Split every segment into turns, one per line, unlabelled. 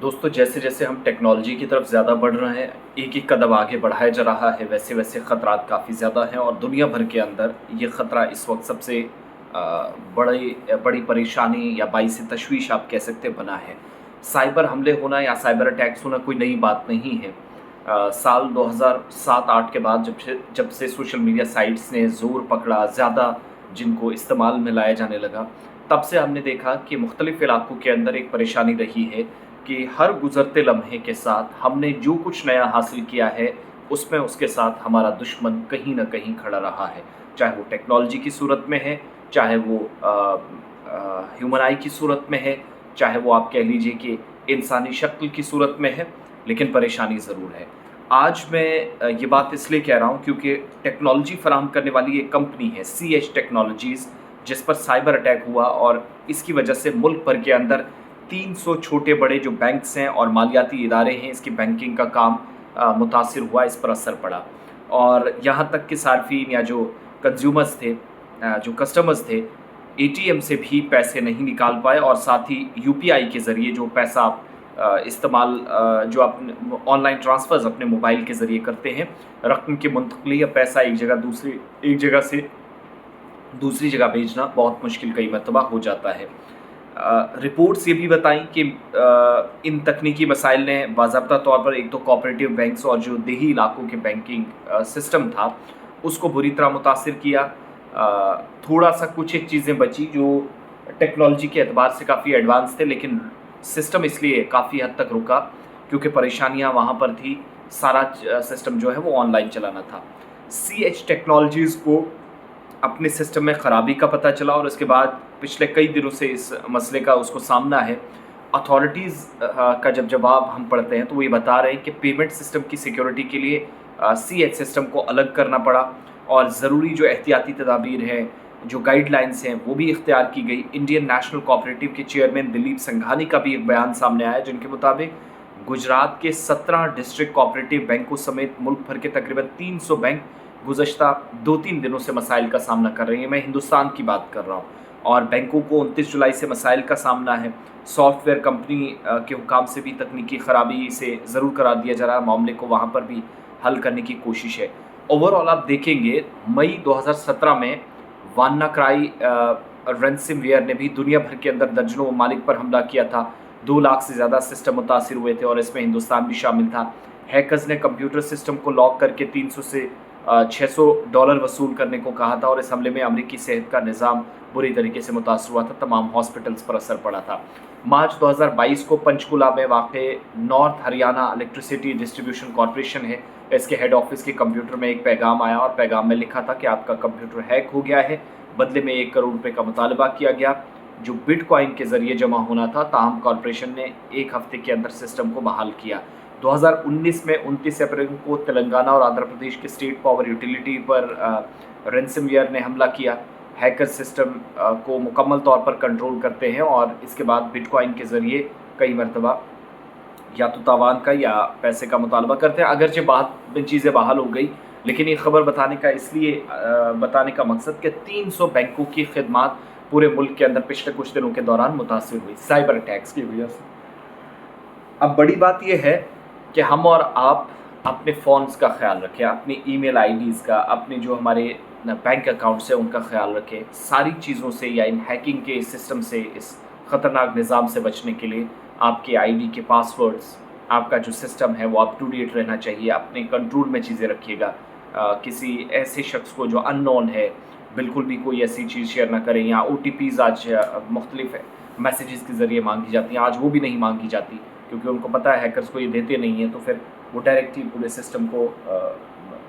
दोस्तों, जैसे जैसे हम टेक्नोलॉजी की तरफ ज़्यादा बढ़ रहे हैं, एक एक कदम आगे बढ़ाया जा रहा है, वैसे वैसे ख़तरात काफ़ी ज़्यादा हैं और दुनिया भर के अंदर ये ख़तरा इस वक्त सबसे बड़ी परेशानी या बाइस तशवीश आप कह सकते हैं बना है। साइबर हमले होना या साइबर अटैक्स होना कोई नई बात नहीं है। साल 2007-8 के बाद जब से सोशल मीडिया साइट्स ने ज़ोर पकड़ा, ज़्यादा जिनको इस्तेमाल में लाया जाने लगा, तब से हमने देखा कि मुख्तलिफ़ इलाक़ों के अंदर एक परेशानी रही है कि हर गुज़रते लम्हे के साथ हमने जो कुछ नया हासिल किया है, उसमें उसके साथ हमारा दुश्मन कहीं न कहीं खड़ा रहा है। चाहे वो टेक्नोलॉजी की सूरत में है, चाहे वो ह्यूमन आई की सूरत में है, चाहे वो आप कह लीजिए कि इंसानी शक्ल की सूरत में है, लेकिन परेशानी ज़रूर है। आज मैं ये बात इसलिए कह रहा हूँ क्योंकि टेक्नोलॉजी फ़राहम करने वाली एक कंपनी है सीएच टेक्नोलॉजीज़, जिस पर साइबर अटैक हुआ और इसकी वजह से मुल्क भर के अंदर 300 छोटे बड़े जो बैंक्स हैं और मालियाती इदारे हैं, इसकी बैंकिंग का काम मुतासिर हुआ, इस पर असर पड़ा। और यहाँ तक कि सार्फिन या जो कंज्यूमर्स थे, जो कस्टमर्स थे, एटीएम से भी पैसे नहीं निकाल पाए और साथ ही यूपीआई के ज़रिए जो पैसा आप इस्तेमाल जो आप ऑनलाइन ट्रांसफ़र्स अपने मोबाइल के ज़रिए करते हैं, रकम की मुंतकली या पैसा एक जगह से दूसरी जगह भेजना बहुत मुश्किल कई मरतबा हो जाता है। रिपोर्ट्स ये भी बताई कि इन तकनीकी मसाइल ने बाज़ाब्ता तौर पर एक तो कोऑपरेटिव बैंक्स और जो देही इलाकों के बैंकिंग सिस्टम था, उसको बुरी तरह मुतासिर किया। थोड़ा-सा कुछ एक चीज़ें बची जो टेक्नोलॉजी के एतबार से काफ़ी एडवांस थे, लेकिन सिस्टम इसलिए काफ़ी हद तक रुका क्योंकि परेशानियाँ वहाँ पर थी, सारा सिस्टम जो है वो ऑनलाइन चलाना था। सीएच टेक्नोलॉजीज़ को अपने सिस्टम में ख़राबी का पता चला और उसके बाद पिछले कई दिनों से इस मसले का उसको सामना है। अथॉरिटीज़ का जब जवाब हम पढ़ते हैं तो वो ये बता रहे हैं कि पेमेंट सिस्टम की सिक्योरिटी के लिए सीएच सिस्टम को अलग करना पड़ा और ज़रूरी जो एहतियाती तदाबीर हैं, जो गाइडलाइंस हैं, वो भी इख्तियार की गई। इंडियन नेशनल कोऑपरेटिव के चेयरमैन दिलीप संघानी का भी एक बयान सामने आया, जिनके मुताबिक गुजरात के 17 डिस्ट्रिक्ट कोऑपरेटिव बैंकों समेत मुल्क भर के तकरीबन 300 बैंक गुज़श्ता 2-3 दिनों से मसाइल का सामना कर रही हैं। मैं हिंदुस्तान की बात कर रहा हूँ और बैंकों को 29 जुलाई से मसाइल का सामना है। सॉफ्टवेयर कंपनी के हुकाम से भी तकनीकी ख़राबी से ज़रूर करार दिया जा रहा है, मामले को वहाँ पर भी हल करने की कोशिश है। ओवरऑल आप देखेंगे, मई 2017 में वान्नाक्राई रैनसमवेयर ने भी दुनिया भर के अंदर दर्जनों ममालिक पर हमला किया था। 2 लाख से ज़्यादा सिस्टम मुतासिर हुए थे और इसमें हिंदुस्तान भी शामिल था। हैकर्स ने कंप्यूटर सिस्टम को लॉक करके 300 से $600 वसूल करने को कहा था और इस हमले में अमरीकी सेहत का निज़ाम बुरी तरीके से मुतासर हुआ था, तमाम हॉस्पिटल्स पर असर पड़ा था। मार्च 2022 को पंचकुला में वाक़े north Haryana electricity distribution corporation है, इसके हेड ऑफिस के कंप्यूटर में एक पैगाम आया और पैगाम में लिखा था कि आपका कंप्यूटर हैक हो गया है। बदले में 1 करोड़ रुपये का मुतालबा किया गया, जो बिटकॉइन के ज़रिए जमा होना था। ताहम कॉरपोरेशन ने 1 हफ़्ते के अंदर सिस्टम को बहाल किया। 2019 में 29 अप्रैल को तेलंगाना और आंध्र प्रदेश के स्टेट पावर यूटिलिटी पर रैनसमवेयर ने हमला किया। हैकर सिस्टम को मुकम्मल तौर पर कंट्रोल करते हैं और इसके बाद बिटकॉइन के ज़रिए कई मरतबा या तो तावान का या पैसे का मुतालबा करते हैं। अगरचे बाद में चीज़ें बहाल हो गई, लेकिन ये खबर बताने का मकसद कि 300 बैंकों की खिदमात पूरे मुल्क के अंदर पिछले कुछ दिनों के दौरान मुतासिर हुई साइबर अटैक्स की वजह से। अब बड़ी बात यह है कि हम और आप अपने फ़ोन्स का ख्याल रखें, अपनी ईमेल आईडीज़ का, अपने जो हमारे बैंक अकाउंट्स हैं उनका ख्याल रखें। सारी चीज़ों से या इन हैकिंग के सिस्टम से, इस ख़तरनाक निज़ाम से बचने के लिए आपके आईडी के पासवर्ड्स, आपका जो सिस्टम है वो अप टू डेट रहना चाहिए। अपने कंट्रोल में चीज़ें रखिएगा। किसी ऐसे शख्स को जो अननोन है, बिल्कुल भी कोई ऐसी चीज़ शेयर ना करें। या ओटीपीज़ आज मुख्तलिफ मैसेजेस के ज़रिए मांगी जाती हैं, आज वो भी नहीं मांगी जाती क्योंकि उनको पता है हैकर्स को ये देते नहीं हैं, तो फिर वो डायरेक्टली पूरे सिस्टम को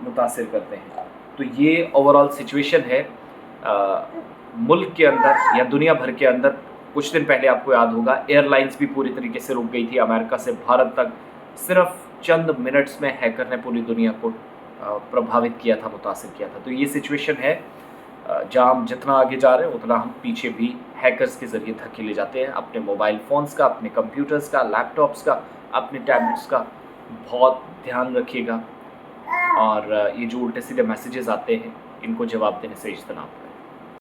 मुतासिर करते हैं। तो ये ओवरऑल सिचुएशन है मुल्क के अंदर या दुनिया भर के अंदर। कुछ दिन पहले आपको याद होगा, एयरलाइंस भी पूरी तरीके से रुक गई थी। अमेरिका से भारत तक सिर्फ चंद मिनट्स में हैकर ने पूरी दुनिया को प्रभावित किया था, मुतासिर किया था। तो ये सिचुएशन है जहाँ हम जितना आगे जा रहे हैं उतना हम पीछे भी हैकर्स के ज़रिए धकेले जाते हैं। अपने मोबाइल फ़ोन्स का, अपने कंप्यूटर्स का, लैपटॉप्स का, अपने टैबलेट्स का बहुत ध्यान रखिएगा और ये जो उल्टे सीधे मैसेजेस आते हैं इनको जवाब देने से इज्तनाब करें।